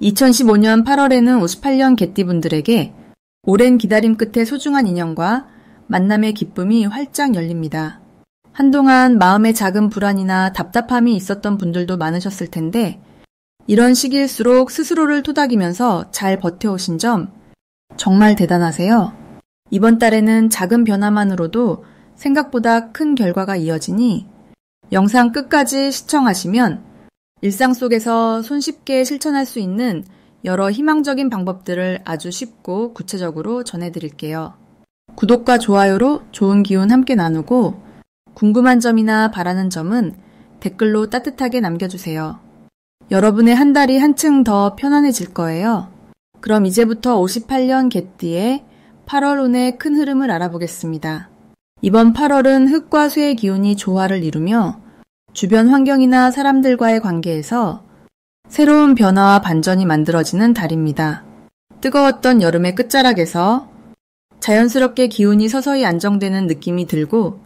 2015년 8월에는 58년 개띠분들에게 오랜 기다림 끝에 소중한 인연과 만남의 기쁨이 활짝 열립니다. 한동안 마음에 작은 불안이나 답답함이 있었던 분들도 많으셨을 텐데 이런 시기일수록 스스로를 토닥이면서 잘 버텨오신 점 정말 대단하세요. 이번 달에는 작은 변화만으로도 생각보다 큰 결과가 이어지니 영상 끝까지 시청하시면 일상 속에서 손쉽게 실천할 수 있는 여러 희망적인 방법들을 아주 쉽고 구체적으로 전해드릴게요. 구독과 좋아요로 좋은 기운 함께 나누고 궁금한 점이나 바라는 점은 댓글로 따뜻하게 남겨주세요. 여러분의 한 달이 한층 더 편안해질 거예요. 그럼 이제부터 58년 개띠의 8월 운의 큰 흐름을 알아보겠습니다. 이번 8월은 흙과 쇠의 기운이 조화를 이루며 주변 환경이나 사람들과의 관계에서 새로운 변화와 반전이 만들어지는 달입니다. 뜨거웠던 여름의 끝자락에서 자연스럽게 기운이 서서히 안정되는 느낌이 들고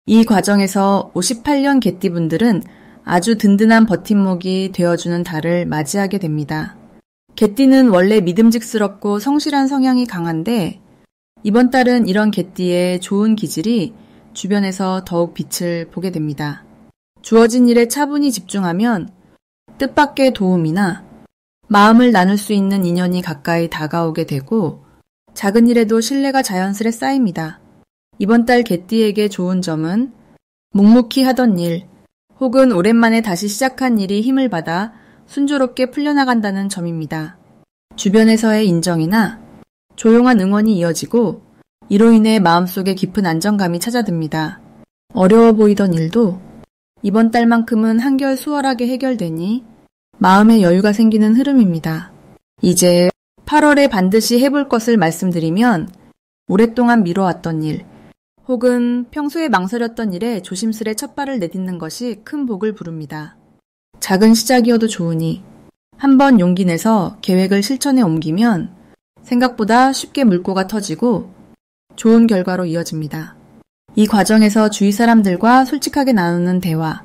이 과정에서 58년 개띠분들은 아주 든든한 버팀목이 되어주는 달을 맞이하게 됩니다. 개띠는 원래 믿음직스럽고 성실한 성향이 강한데 이번 달은 이런 개띠의 좋은 기질이 주변에서 더욱 빛을 보게 됩니다. 주어진 일에 차분히 집중하면 뜻밖의 도움이나 마음을 나눌 수 있는 인연이 가까이 다가오게 되고 작은 일에도 신뢰가 자연스레 쌓입니다. 이번 달 개띠에게 좋은 점은 묵묵히 하던 일 혹은 오랜만에 다시 시작한 일이 힘을 받아 순조롭게 풀려나간다는 점입니다. 주변에서의 인정이나 조용한 응원이 이어지고 이로 인해 마음속에 깊은 안정감이 찾아듭니다. 어려워 보이던 일도 이번 달만큼은 한결 수월하게 해결되니 마음의 여유가 생기는 흐름입니다. 이제 8월에 반드시 해볼 것을 말씀드리면 오랫동안 미뤄왔던 일 혹은 평소에 망설였던 일에 조심스레 첫발을 내딛는 것이 큰 복을 부릅니다. 작은 시작이어도 좋으니 한번 용기 내서 계획을 실천에 옮기면 생각보다 쉽게 물꼬가 터지고 좋은 결과로 이어집니다. 이 과정에서 주위 사람들과 솔직하게 나누는 대화,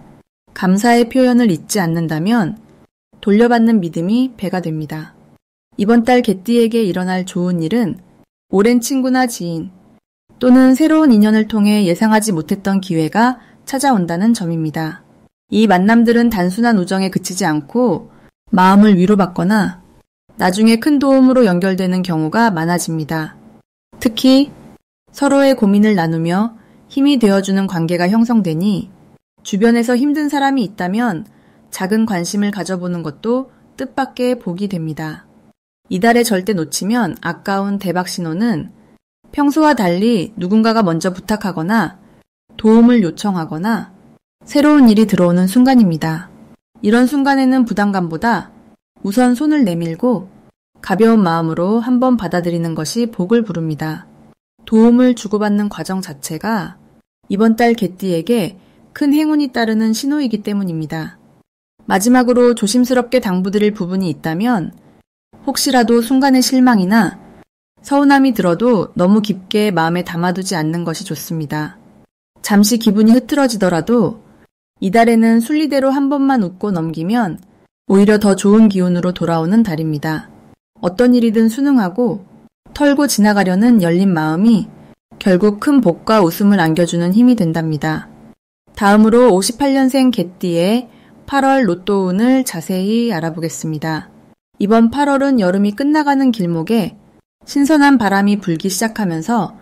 감사의 표현을 잊지 않는다면 돌려받는 믿음이 배가 됩니다. 이번 달 개띠에게 일어날 좋은 일은 오랜 친구나 지인 또는 새로운 인연을 통해 예상하지 못했던 기회가 찾아온다는 점입니다. 이 만남들은 단순한 우정에 그치지 않고 마음을 위로받거나 나중에 큰 도움으로 연결되는 경우가 많아집니다. 특히 서로의 고민을 나누며 힘이 되어주는 관계가 형성되니 주변에서 힘든 사람이 있다면 작은 관심을 가져보는 것도 뜻밖의 복이 됩니다. 이달에 절대 놓치면 아까운 대박 신호는 평소와 달리 누군가가 먼저 부탁하거나 도움을 요청하거나 새로운 일이 들어오는 순간입니다. 이런 순간에는 부담감보다 우선 손을 내밀고 가벼운 마음으로 한번 받아들이는 것이 복을 부릅니다. 도움을 주고받는 과정 자체가 이번 달 개띠에게 큰 행운이 따르는 신호이기 때문입니다. 마지막으로 조심스럽게 당부드릴 부분이 있다면 혹시라도 순간의 실망이나 서운함이 들어도 너무 깊게 마음에 담아두지 않는 것이 좋습니다. 잠시 기분이 흐트러지더라도 이달에는 순리대로 한 번만 웃고 넘기면 오히려 더 좋은 기운으로 돌아오는 달입니다. 어떤 일이든 순응하고 털고 지나가려는 열린 마음이 결국 큰 복과 웃음을 안겨주는 힘이 된답니다. 다음으로 58년생 개띠의 8월 로또 운을 자세히 알아보겠습니다. 이번 8월은 여름이 끝나가는 길목에 신선한 바람이 불기 시작하면서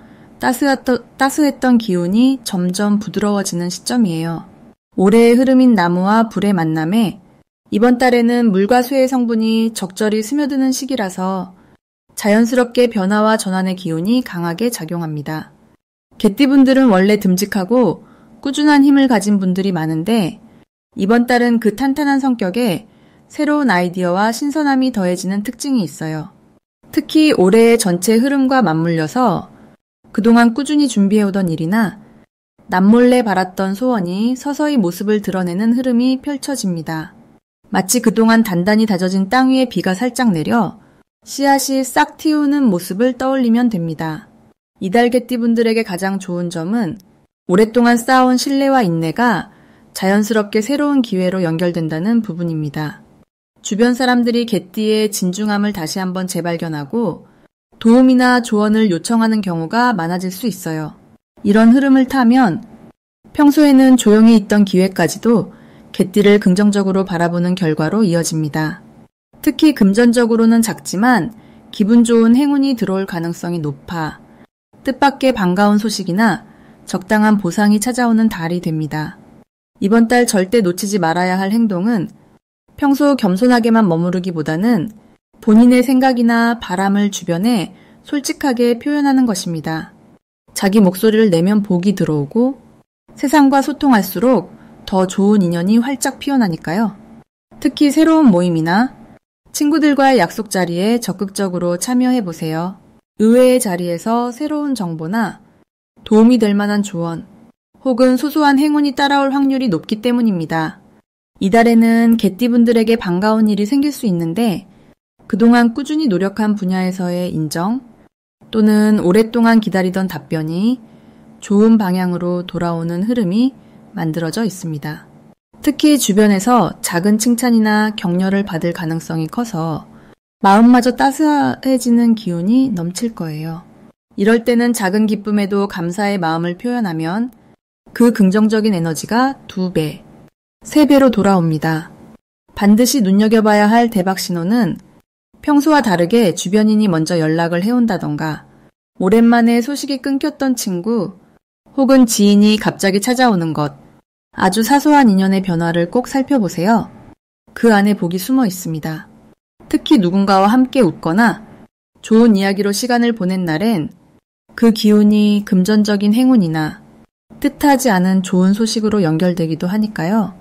따스했던 기운이 점점 부드러워지는 시점이에요. 올해의 흐름인 나무와 불의 만남에 이번 달에는 물과 쇠의 성분이 적절히 스며드는 시기라서 자연스럽게 변화와 전환의 기운이 강하게 작용합니다. 개띠분들은 원래 듬직하고 꾸준한 힘을 가진 분들이 많은데 이번 달은 그 탄탄한 성격에 새로운 아이디어와 신선함이 더해지는 특징이 있어요. 특히 올해의 전체 흐름과 맞물려서 그동안 꾸준히 준비해오던 일이나 남몰래 바랐던 소원이 서서히 모습을 드러내는 흐름이 펼쳐집니다. 마치 그동안 단단히 다져진 땅 위에 비가 살짝 내려 씨앗이 싹 틔우는 모습을 떠올리면 됩니다. 이달 개띠분들에게 가장 좋은 점은 오랫동안 쌓아온 신뢰와 인내가 자연스럽게 새로운 기회로 연결된다는 부분입니다. 주변 사람들이 개띠의 진중함을 다시 한번 재발견하고 도움이나 조언을 요청하는 경우가 많아질 수 있어요. 이런 흐름을 타면 평소에는 조용히 있던 기회까지도 개띠를 긍정적으로 바라보는 결과로 이어집니다. 특히 금전적으로는 작지만 기분 좋은 행운이 들어올 가능성이 높아 뜻밖의 반가운 소식이나 적당한 보상이 찾아오는 달이 됩니다. 이번 달 절대 놓치지 말아야 할 행동은 평소 겸손하게만 머무르기보다는 본인의 생각이나 바람을 주변에 솔직하게 표현하는 것입니다. 자기 목소리를 내면 복이 들어오고 세상과 소통할수록 더 좋은 인연이 활짝 피어나니까요. 특히 새로운 모임이나 친구들과의 약속 자리에 적극적으로 참여해보세요. 의외의 자리에서 새로운 정보나 도움이 될 만한 조언 혹은 소소한 행운이 따라올 확률이 높기 때문입니다. 이달에는 개띠분들에게 반가운 일이 생길 수 있는데 그동안 꾸준히 노력한 분야에서의 인정 또는 오랫동안 기다리던 답변이 좋은 방향으로 돌아오는 흐름이 만들어져 있습니다. 특히 주변에서 작은 칭찬이나 격려를 받을 가능성이 커서 마음마저 따스해지는 기운이 넘칠 거예요. 이럴 때는 작은 기쁨에도 감사의 마음을 표현하면 그 긍정적인 에너지가 2배, 3배로 돌아옵니다. 반드시 눈여겨봐야 할 대박 신호는 평소와 다르게 주변인이 먼저 연락을 해온다던가 오랜만에 소식이 끊겼던 친구 혹은 지인이 갑자기 찾아오는 것, 아주 사소한 인연의 변화를 꼭 살펴보세요. 그 안에 복이 숨어 있습니다. 특히 누군가와 함께 웃거나 좋은 이야기로 시간을 보낸 날엔 그 기운이 금전적인 행운이나 뜻하지 않은 좋은 소식으로 연결되기도 하니까요.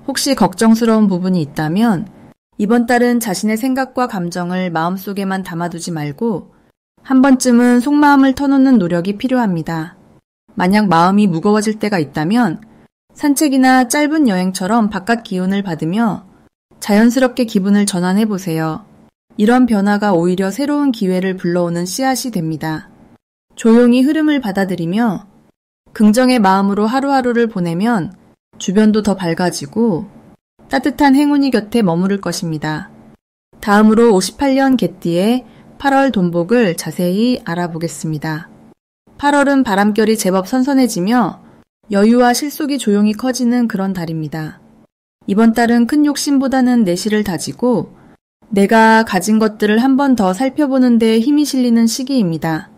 혹시 걱정스러운 부분이 있다면 이번 달은 자신의 생각과 감정을 마음속에만 담아두지 말고 한 번쯤은 속마음을 터놓는 노력이 필요합니다. 만약 마음이 무거워질 때가 있다면 산책이나 짧은 여행처럼 바깥 기운을 받으며 자연스럽게 기분을 전환해보세요. 이런 변화가 오히려 새로운 기회를 불러오는 씨앗이 됩니다. 조용히 흐름을 받아들이며 긍정의 마음으로 하루하루를 보내면 주변도 더 밝아지고 따뜻한 행운이 곁에 머무를 것입니다. 다음으로 58년 개띠의 8월 돈복을 자세히 알아보겠습니다. 8월은 바람결이 제법 선선해지며 여유와 실속이 조용히 커지는 그런 달입니다. 이번 달은 큰 욕심보다는 내실을 다지고 내가 가진 것들을 한 번 더 살펴보는 데 힘이 실리는 시기입니다.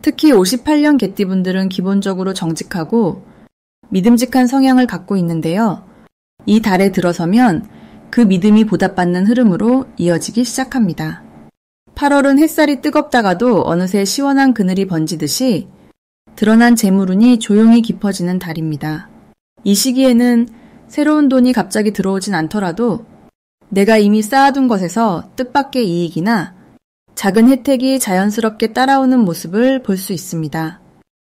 특히 58년 개띠분들은 기본적으로 정직하고 믿음직한 성향을 갖고 있는데요. 이 달에 들어서면 그 믿음이 보답받는 흐름으로 이어지기 시작합니다. 8월은 햇살이 뜨겁다가도 어느새 시원한 그늘이 번지듯이 드러난 재물운이 조용히 깊어지는 달입니다. 이 시기에는 새로운 돈이 갑자기 들어오진 않더라도 내가 이미 쌓아둔 것에서 뜻밖의 이익이나 작은 혜택이 자연스럽게 따라오는 모습을 볼 수 있습니다.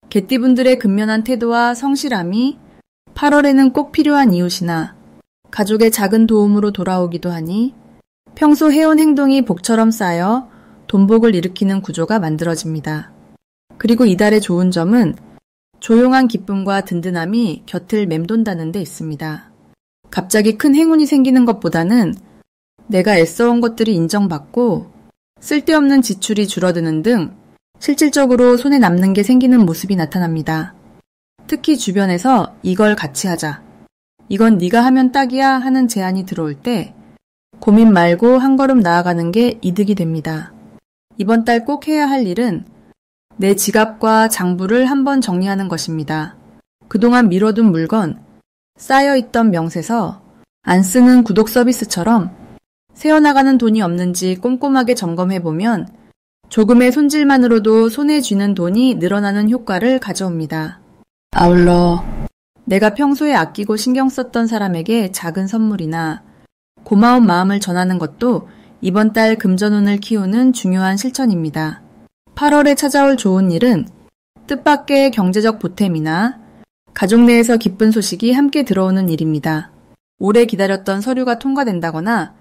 개띠분들의 근면한 태도와 성실함이 8월에는 꼭 필요한 이웃이나 가족의 작은 도움으로 돌아오기도 하니 평소 해온 행동이 복처럼 쌓여 돈복을 일으키는 구조가 만들어집니다. 그리고 이달의 좋은 점은 조용한 기쁨과 든든함이 곁을 맴돈다는 데 있습니다. 갑자기 큰 행운이 생기는 것보다는 내가 애써온 것들이 인정받고 쓸데없는 지출이 줄어드는 등 실질적으로 손에 남는 게 생기는 모습이 나타납니다. 특히 주변에서 이걸 같이 하자, 이건 네가 하면 딱이야 하는 제안이 들어올 때 고민 말고 한 걸음 나아가는 게 이득이 됩니다. 이번 달 꼭 해야 할 일은 내 지갑과 장부를 한번 정리하는 것입니다. 그동안 미뤄둔 물건, 쌓여있던 명세서, 안 쓰는 구독 서비스처럼 새어나가는 돈이 없는지 꼼꼼하게 점검해보면 조금의 손질만으로도 손에 쥐는 돈이 늘어나는 효과를 가져옵니다. 아울러 내가 평소에 아끼고 신경 썼던 사람에게 작은 선물이나 고마운 마음을 전하는 것도 이번 달 금전운을 키우는 중요한 실천입니다. 8월에 찾아올 좋은 일은 뜻밖의 경제적 보탬이나 가족 내에서 기쁜 소식이 함께 들어오는 일입니다. 오래 기다렸던 서류가 통과된다거나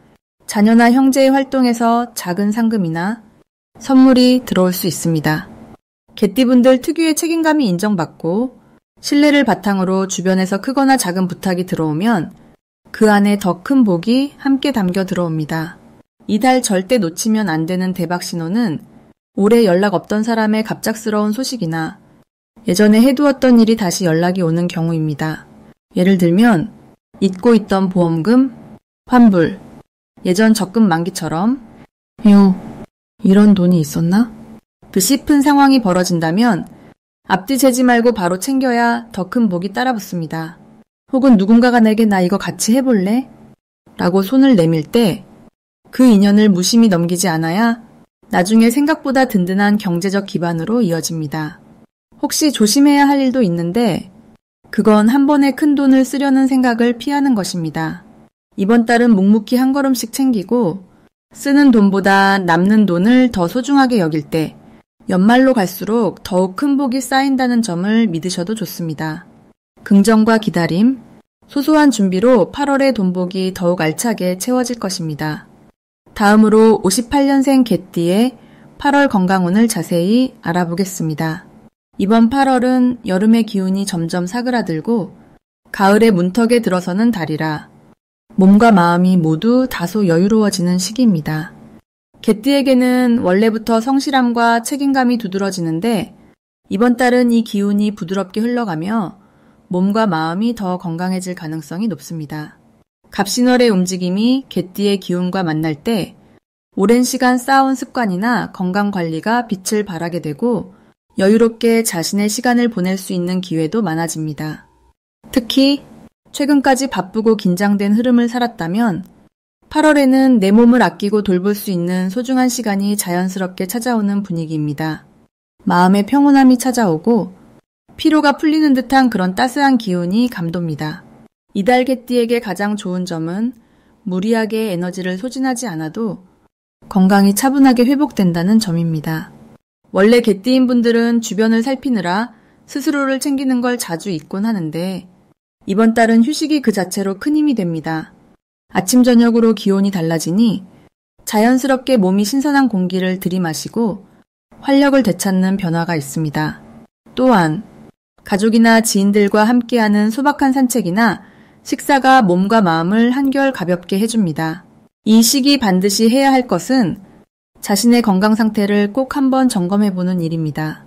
자녀나 형제의 활동에서 작은 상금이나 선물이 들어올 수 있습니다. 개띠분들 특유의 책임감이 인정받고 신뢰를 바탕으로 주변에서 크거나 작은 부탁이 들어오면 그 그 안에 더 큰 복이 함께 담겨 들어옵니다. 이달 절대 놓치면 안 되는 대박 신호는 오래 연락 없던 사람의 갑작스러운 소식이나 예전에 해두었던 일이 다시 연락이 오는 경우입니다. 예를 들면 잊고 있던 보험금, 환불, 예전 적금 만기처럼 이런 돈이 있었나? 그 싶은 상황이 벌어진다면 앞뒤 재지 말고 바로 챙겨야 더 큰 복이 따라붙습니다. 혹은 누군가가 내게 나 이거 같이 해볼래? 라고 손을 내밀 때 그 인연을 무심히 넘기지 않아야 나중에 생각보다 든든한 경제적 기반으로 이어집니다. 혹시 조심해야 할 일도 있는데 그건 한 번에 큰 돈을 쓰려는 생각을 피하는 것입니다. 이번 달은 묵묵히 한 걸음씩 챙기고 쓰는 돈보다 남는 돈을 더 소중하게 여길 때 연말로 갈수록 더욱 큰 복이 쌓인다는 점을 믿으셔도 좋습니다. 긍정과 기다림, 소소한 준비로 8월의 돈복이 더욱 알차게 채워질 것입니다. 다음으로 58년생 개띠의 8월 건강운을 자세히 알아보겠습니다. 이번 8월은 여름의 기운이 점점 사그라들고 가을의 문턱에 들어서는 달이라 몸과 마음이 모두 다소 여유로워지는 시기입니다. 개띠에게는 원래부터 성실함과 책임감이 두드러지는데 이번 달은 이 기운이 부드럽게 흘러가며 몸과 마음이 더 건강해질 가능성이 높습니다. 갑신월의 움직임이 개띠의 기운과 만날 때 오랜 시간 쌓아온 습관이나 건강관리가 빛을 발하게 되고 여유롭게 자신의 시간을 보낼 수 있는 기회도 많아집니다. 특히 최근까지 바쁘고 긴장된 흐름을 살았다면 8월에는 내 몸을 아끼고 돌볼 수 있는 소중한 시간이 자연스럽게 찾아오는 분위기입니다. 마음의 평온함이 찾아오고 피로가 풀리는 듯한 그런 따스한 기운이 감돕니다. 이달 개띠에게 가장 좋은 점은 무리하게 에너지를 소진하지 않아도 건강이 차분하게 회복된다는 점입니다. 원래 개띠인 분들은 주변을 살피느라 스스로를 챙기는 걸 자주 잊곤 하는데 이번 달은 휴식이 그 자체로 큰 힘이 됩니다. 아침 저녁으로 기온이 달라지니 자연스럽게 몸이 신선한 공기를 들이마시고 활력을 되찾는 변화가 있습니다. 또한 가족이나 지인들과 함께하는 소박한 산책이나 식사가 몸과 마음을 한결 가볍게 해줍니다. 이 시기 반드시 해야 할 것은 자신의 건강 상태를 꼭 한번 점검해보는 일입니다.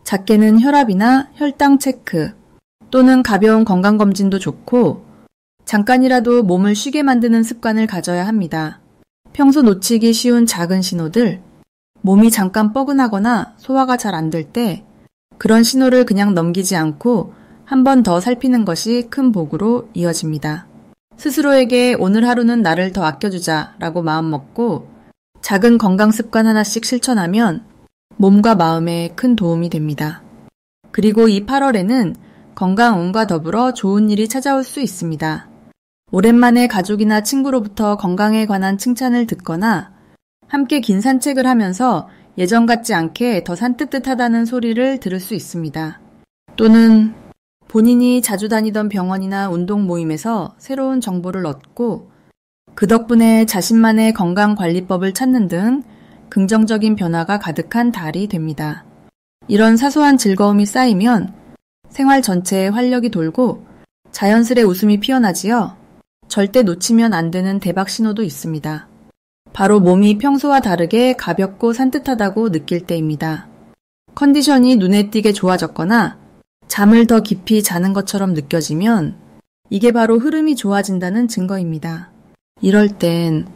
작게는 혈압이나 혈당 체크 또는 가벼운 건강검진도 좋고 잠깐이라도 몸을 쉬게 만드는 습관을 가져야 합니다. 평소 놓치기 쉬운 작은 신호들, 몸이 잠깐 뻐근하거나 소화가 잘 안 될 때 그런 신호를 그냥 넘기지 않고 한 번 더 살피는 것이 큰 복으로 이어집니다. 스스로에게 오늘 하루는 나를 더 아껴주자 라고 마음먹고 작은 건강 습관 하나씩 실천하면 몸과 마음에 큰 도움이 됩니다. 그리고 이 8월에는 건강운과 더불어 좋은 일이 찾아올 수 있습니다. 오랜만에 가족이나 친구로부터 건강에 관한 칭찬을 듣거나 함께 긴 산책을 하면서 예전 같지 않게 더 산뜻뜻하다는 소리를 들을 수 있습니다. 또는 본인이 자주 다니던 병원이나 운동 모임에서 새로운 정보를 얻고 그 덕분에 자신만의 건강관리법을 찾는 등 긍정적인 변화가 가득한 달이 됩니다. 이런 사소한 즐거움이 쌓이면 생활 전체에 활력이 돌고 자연스레 웃음이 피어나지요. 절대 놓치면 안 되는 대박 신호도 있습니다. 바로 몸이 평소와 다르게 가볍고 산뜻하다고 느낄 때입니다. 컨디션이 눈에 띄게 좋아졌거나 잠을 더 깊이 자는 것처럼 느껴지면 이게 바로 흐름이 좋아진다는 증거입니다. 이럴 땐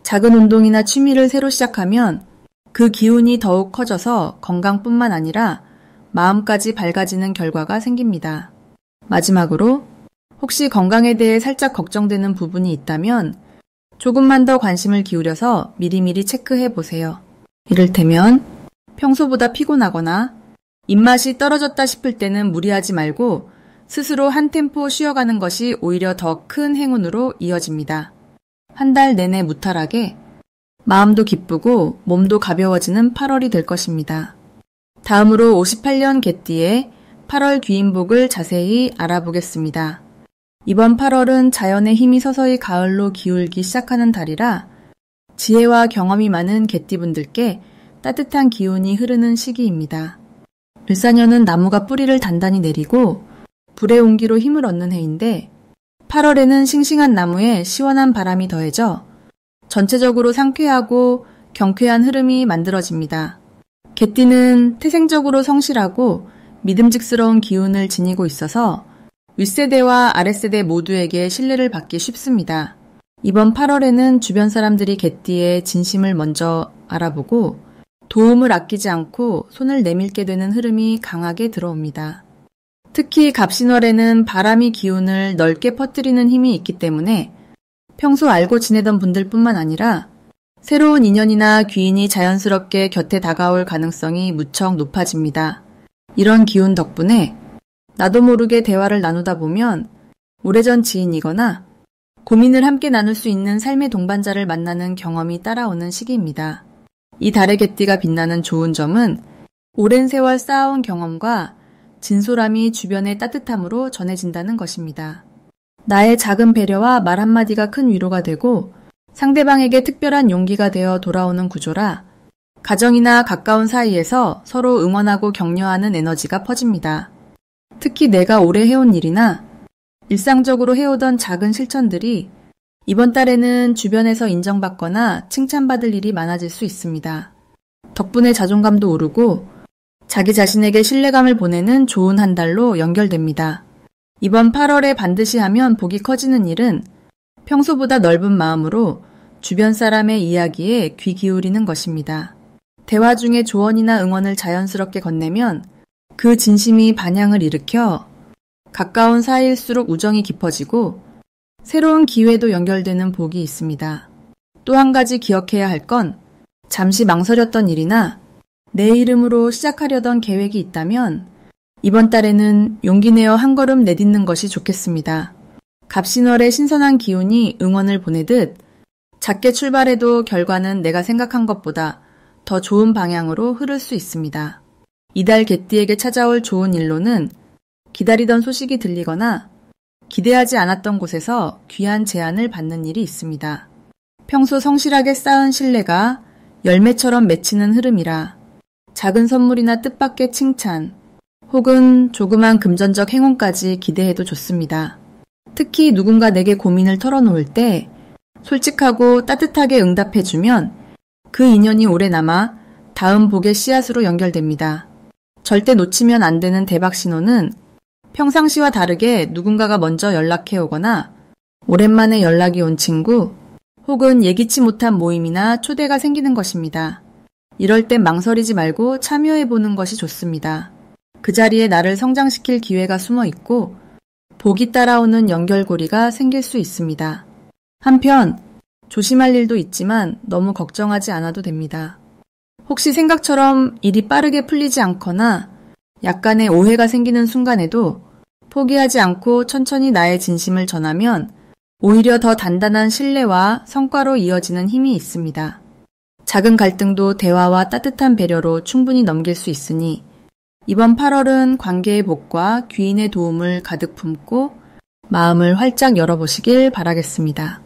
작은 운동이나 취미를 새로 시작하면 그 기운이 더욱 커져서 건강뿐만 아니라 마음까지 밝아지는 결과가 생깁니다. 마지막으로 혹시 건강에 대해 살짝 걱정되는 부분이 있다면 조금만 더 관심을 기울여서 미리미리 체크해 보세요. 이를테면 평소보다 피곤하거나 입맛이 떨어졌다 싶을 때는 무리하지 말고 스스로 한 템포 쉬어가는 것이 오히려 더 큰 행운으로 이어집니다. 한 달 내내 무탈하게 마음도 기쁘고 몸도 가벼워지는 8월이 될 것입니다. 다음으로 58년 개띠의 8월 귀인복을 자세히 알아보겠습니다. 이번 8월은 자연의 힘이 서서히 가을로 기울기 시작하는 달이라 지혜와 경험이 많은 개띠분들께 따뜻한 기운이 흐르는 시기입니다. 을사년은 나무가 뿌리를 단단히 내리고 불의 온기로 힘을 얻는 해인데 8월에는 싱싱한 나무에 시원한 바람이 더해져 전체적으로 상쾌하고 경쾌한 흐름이 만들어집니다. 개띠는 태생적으로 성실하고 믿음직스러운 기운을 지니고 있어서 윗세대와 아랫세대 모두에게 신뢰를 받기 쉽습니다. 이번 8월에는 주변 사람들이 개띠의 진심을 먼저 알아보고 도움을 아끼지 않고 손을 내밀게 되는 흐름이 강하게 들어옵니다. 특히 갑신월에는 바람이 기운을 넓게 퍼뜨리는 힘이 있기 때문에 평소 알고 지내던 분들뿐만 아니라 새로운 인연이나 귀인이 자연스럽게 곁에 다가올 가능성이 무척 높아집니다. 이런 기운 덕분에 나도 모르게 대화를 나누다 보면 오래전 지인이거나 고민을 함께 나눌 수 있는 삶의 동반자를 만나는 경험이 따라오는 시기입니다. 이 달의 개띠가 빛나는 좋은 점은 오랜 세월 쌓아온 경험과 진솔함이 주변의 따뜻함으로 전해진다는 것입니다. 나의 작은 배려와 말 한마디가 큰 위로가 되고 상대방에게 특별한 용기가 되어 돌아오는 구조라 가정이나 가까운 사이에서 서로 응원하고 격려하는 에너지가 퍼집니다. 특히 내가 오래 해온 일이나 일상적으로 해오던 작은 실천들이 이번 달에는 주변에서 인정받거나 칭찬받을 일이 많아질 수 있습니다. 덕분에 자존감도 오르고 자기 자신에게 신뢰감을 보내는 좋은 한 달로 연결됩니다. 이번 8월에 반드시 하면 복이 커지는 일은 평소보다 넓은 마음으로 주변 사람의 이야기에 귀 기울이는 것입니다. 대화 중에 조언이나 응원을 자연스럽게 건네면 그 진심이 반향을 일으켜 가까운 사이일수록 우정이 깊어지고 새로운 기회도 연결되는 복이 있습니다. 또 한 가지 기억해야 할 건 잠시 망설였던 일이나 내 이름으로 시작하려던 계획이 있다면 이번 달에는 용기 내어 한 걸음 내딛는 것이 좋겠습니다. 갑신월의 신선한 기운이 응원을 보내듯 작게 출발해도 결과는 내가 생각한 것보다 더 좋은 방향으로 흐를 수 있습니다. 이달 개띠에게 찾아올 좋은 일로는 기다리던 소식이 들리거나 기대하지 않았던 곳에서 귀한 제안을 받는 일이 있습니다. 평소 성실하게 쌓은 신뢰가 열매처럼 맺히는 흐름이라 작은 선물이나 뜻밖의 칭찬 혹은 조그만 금전적 행운까지 기대해도 좋습니다. 특히 누군가 내게 고민을 털어놓을 때 솔직하고 따뜻하게 응답해주면 그 인연이 오래 남아 다음 복의 씨앗으로 연결됩니다. 절대 놓치면 안 되는 대박 신호는 평상시와 다르게 누군가가 먼저 연락해 오거나 오랜만에 연락이 온 친구 혹은 예기치 못한 모임이나 초대가 생기는 것입니다. 이럴 땐 망설이지 말고 참여해보는 것이 좋습니다. 그 자리에 나를 성장시킬 기회가 숨어 있고 복이 따라오는 연결고리가 생길 수 있습니다. 한편 조심할 일도 있지만 너무 걱정하지 않아도 됩니다. 혹시 생각처럼 일이 빠르게 풀리지 않거나 약간의 오해가 생기는 순간에도 포기하지 않고 천천히 나의 진심을 전하면 오히려 더 단단한 신뢰와 성과로 이어지는 힘이 있습니다. 작은 갈등도 대화와 따뜻한 배려로 충분히 넘길 수 있으니 이번 8월은 관계의 복과 귀인의 도움을 가득 품고 마음을 활짝 열어보시길 바라겠습니다.